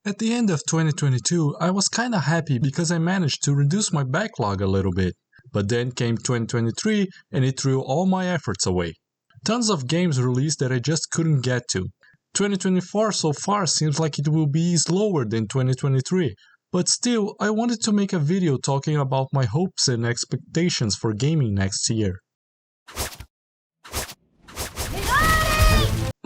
At the end of 2022, I was kinda happy because I managed to reduce my backlog a little bit. But then came 2023 and it threw all my efforts away. Tons of games released that I just couldn't get to. 2024 so far seems like it will be slower than 2023, but still, I wanted to make a video talking about my hopes and expectations for gaming next year.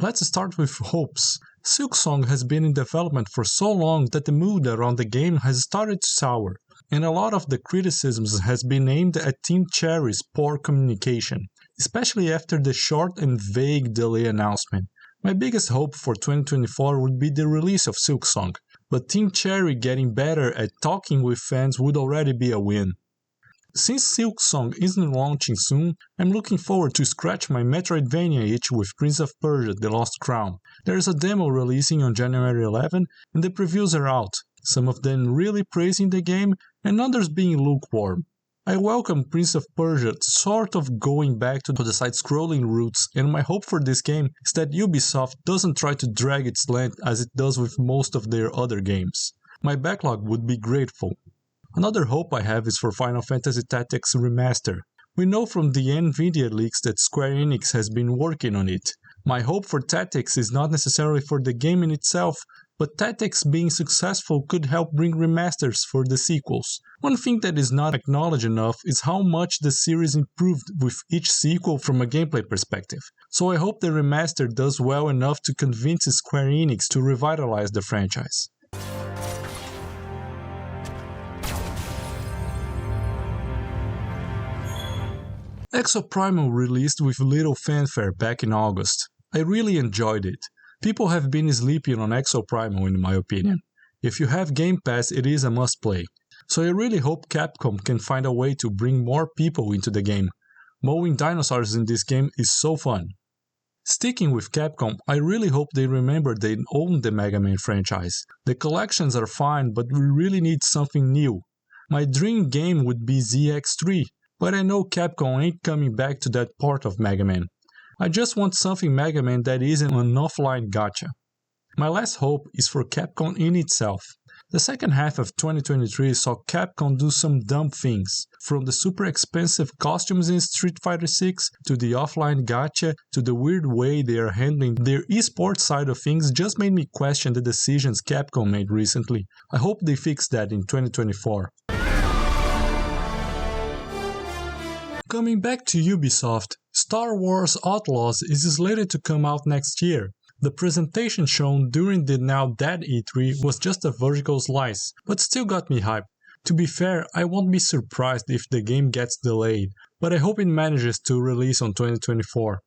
Let's start with hopes. Silksong has been in development for so long that the mood around the game has started to sour, and a lot of the criticisms has been aimed at Team Cherry's poor communication, especially after the short and vague delay announcement. My biggest hope for 2024 would be the release of Silksong, but Team Cherry getting better at talking with fans would already be a win. Since Silksong isn't launching soon, I'm looking forward to scratch my Metroidvania itch with Prince of Persia: The Lost Crown. There's a demo releasing on January 11 and the previews are out, some of them really praising the game and others being lukewarm. I welcome Prince of Persia sort of going back to the side-scrolling roots, and my hope for this game is that Ubisoft doesn't try to drag its length as it does with most of their other games. My backlog would be grateful. Another hope I have is for Final Fantasy Tactics Remaster. We know from the Nvidia leaks that Square Enix has been working on it. My hope for Tactics is not necessarily for the game in itself, but Tactics being successful could help bring remasters for the sequels. One thing that is not acknowledged enough is how much the series improved with each sequel from a gameplay perspective. So I hope the remaster does well enough to convince Square Enix to revitalize the franchise. Exoprimal released with little fanfare back in August. I really enjoyed it. People have been sleeping on Exoprimal in my opinion. If you have Game Pass, it is a must play. So I really hope Capcom can find a way to bring more people into the game. Mowing dinosaurs in this game is so fun. Sticking with Capcom, I really hope they remember they own the Mega Man franchise. The collections are fine, but we really need something new. My dream game would be ZX3. But I know Capcom ain't coming back to that part of Mega Man. I just want something Mega Man that isn't an offline gacha. My last hope is for Capcom in itself. The second half of 2023 saw Capcom do some dumb things, from the super expensive costumes in Street Fighter 6 to the offline gacha to the weird way they are handling their esports side of things just made me question the decisions Capcom made recently. I hope they fix that in 2024. Coming back to Ubisoft, Star Wars Outlaws is slated to come out next year. The presentation shown during the now dead E3 was just a vertical slice, but still got me hyped. To be fair, I won't be surprised if the game gets delayed, but I hope it manages to release on 2024.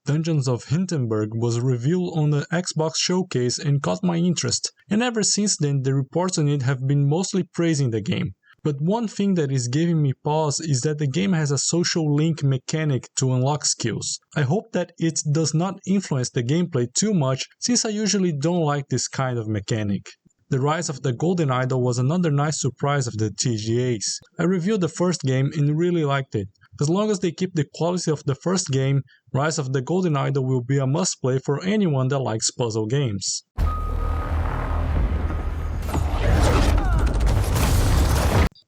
Dungeons of Hindenburg was revealed on the Xbox showcase and caught my interest, and ever since then the reports on it have been mostly praising the game. But one thing that is giving me pause is that the game has a social link mechanic to unlock skills. I hope that it does not influence the gameplay too much, since I usually don't like this kind of mechanic. The Rise of the Golden Idol was another nice surprise of the TGAs. I reviewed the first game and really liked it. As long as they keep the quality of the first game, Rise of the Golden Idol will be a must play for anyone that likes puzzle games.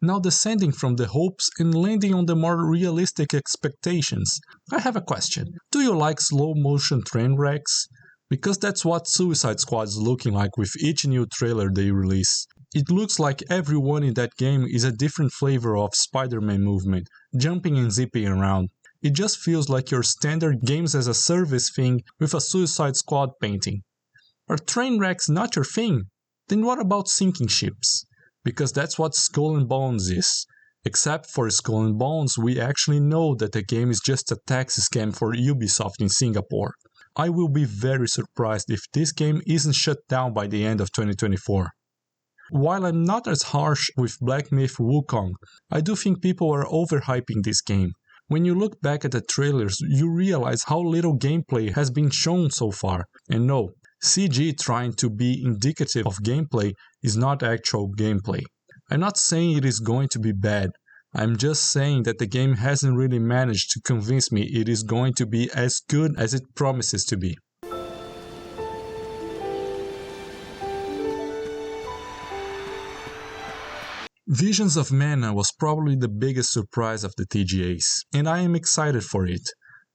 Now descending from the hopes and landing on the more realistic expectations, I have a question. Do you like slow motion train wrecks? Because that's what Suicide Squad is looking like with each new trailer they release. It looks like everyone in that game is a different flavor of Spider-Man movement, jumping and zipping around. It just feels like your standard games as a service thing with a Suicide Squad painting. Are train wrecks not your thing? Then what about sinking ships? Because that's what Skull and Bones is. Except for Skull and Bones, we actually know that the game is just a tax scam for Ubisoft in Singapore. I will be very surprised if this game isn't shut down by the end of 2024. While I'm not as harsh with Black Myth Wukong, I do think people are overhyping this game. When you look back at the trailers, you realize how little gameplay has been shown so far. And no, CG trying to be indicative of gameplay is not actual gameplay. I'm not saying it is going to be bad, I'm just saying that the game hasn't really managed to convince me it is going to be as good as it promises to be. Visions of Mana was probably the biggest surprise of the TGAs, and I am excited for it,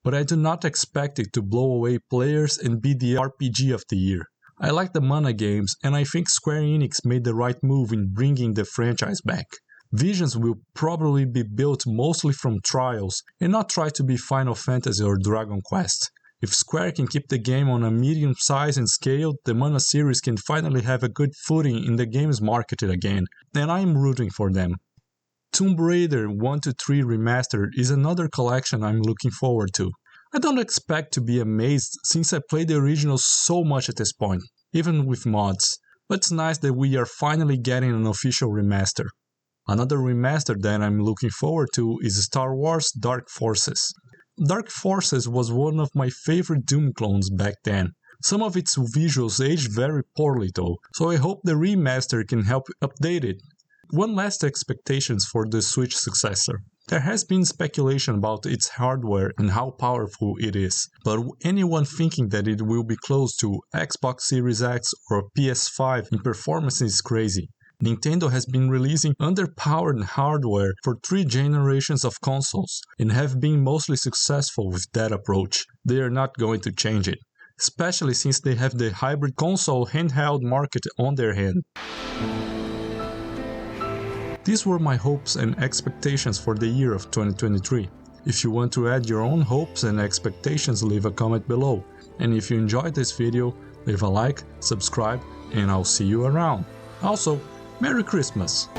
but I do not expect it to blow away players and be the RPG of the year. I like the Mana games, and I think Square Enix made the right move in bringing the franchise back. Visions will probably be built mostly from trials, and not try to be Final Fantasy or Dragon Quest. If Square can keep the game on a medium size and scale, the Mana series can finally have a good footing in the games market again, and I am rooting for them. Tomb Raider 1-3 Remastered is another collection I'm looking forward to. I don't expect to be amazed since I played the original so much at this point, even with mods, but it's nice that we are finally getting an official remaster. Another remaster that I'm looking forward to is Star Wars Dark Forces. Dark Forces was one of my favorite Doom clones back then. Some of its visuals aged very poorly though, so I hope the remaster can help update it. One last expectations for the Switch successor. There has been speculation about its hardware and how powerful it is, but anyone thinking that it will be close to Xbox Series X or PS5 in performance is crazy. Nintendo has been releasing underpowered hardware for 3 generations of consoles, and have been mostly successful with that approach. They are not going to change it, especially since they have the hybrid console handheld market on their hand. These were my hopes and expectations for the year of 2023. If you want to add your own hopes and expectations, leave a comment below. And if you enjoyed this video, leave a like, subscribe, and I'll see you around. Also, Merry Christmas!